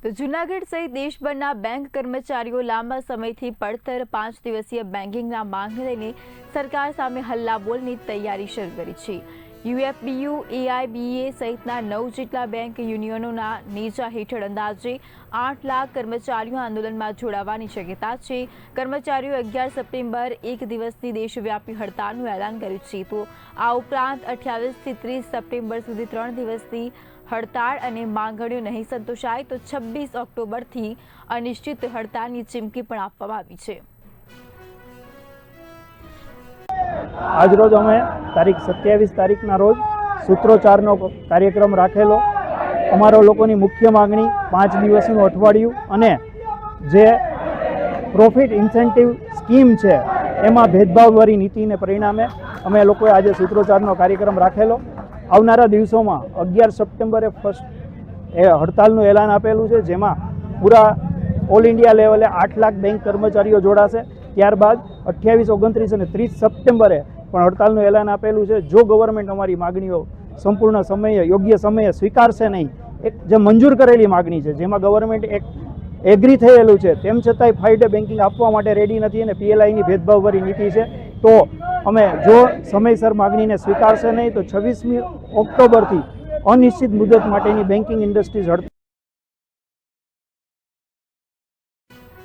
તો જૂનાગઢ સહિત દેશભરના બેંક કર્મચારીઓ લાંબા સમયથી પડતર 5 દિવસીય બેન્કિંગના માંગને લઈને સરકાર સામે હલ્લાબોલની તૈયારી શરૂ કરી છે। યુએફબીયુ, એઆઈબીએ સહિતના 9 જેટલા બેંક યુનિયનોના નેજા હેઠળ અંદાજે 8 લાખ કર્મચારીઓ આંદોલનમાં જોડાવાની શક્યતા છે। કર્મચારીઓ 11 સપ્ટેમ્બર એક દિવસની દેશવ્યાપી હડતાલનું એલાન કર્યું છે। તો આ ઉપરાંત 28 થી 30 સપ્ટેમ્બર સુધી 3 દિવસની હડતાળ અને માંગણીઓ નહીં સંતોષાય તો 26 ઓક્ટોબરથી અનિશ્ચિત હડતાલની ચીમકી પણ આપવામાં આવી છે। આજરોજ અમે તારીખ 27 તારીખના રોજ સૂત્રોચ્ચારનો કાર્યક્રમ રાખેલો। અમારો લોકોની મુખ્ય માગણી 5 દિવસનું અઠવાડિયું અને જે પ્રોફિટ ઇન્સેન્ટિવ સ્કીમ છે એમાં ભેદભાવવાળી નીતિને પરિણામે અમે લોકોએ આજે સૂત્રોચ્ચારનો કાર્યક્રમ રાખેલો। આવનારા દિવસોમાં 11 સપ્ટેમ્બરે હડતાલનું એલાન આપેલું છે, જેમાં પૂરા ઓલ ઇન્ડિયા લેવલે 8 લાખ બેંક કર્મચારીઓ જોડાશે। ત્યારબાદ 28, 29 અને 30 સપ્ટેમ્બરે પણ હડતાલનું એલાન આપેલું છે। જો ગવર્મેન્ટ અમારી માગણીઓ સંપૂર્ણ સમયે યોગ્ય સમયે સ્વીકારશે નહીં, એક જે મંજૂર કરેલી માગણી છે જેમાં ગવર્મેન્ટ એક એગ્રી થયેલું છે તેમ છતાંય 5 ડે બેન્કિંગ આપવા માટે રેડી નથી અને પીએલઆઈની ભેદભાવવાળી નીતિ છે, તો અમે જો સમયસર માગણીને સ્વીકારશે નહીં તો 26મી ઓક્ટોબરથી અનિશ્ચિત મુદત માટેની બેન્કિંગ ઇન્ડસ્ટ્રીઝ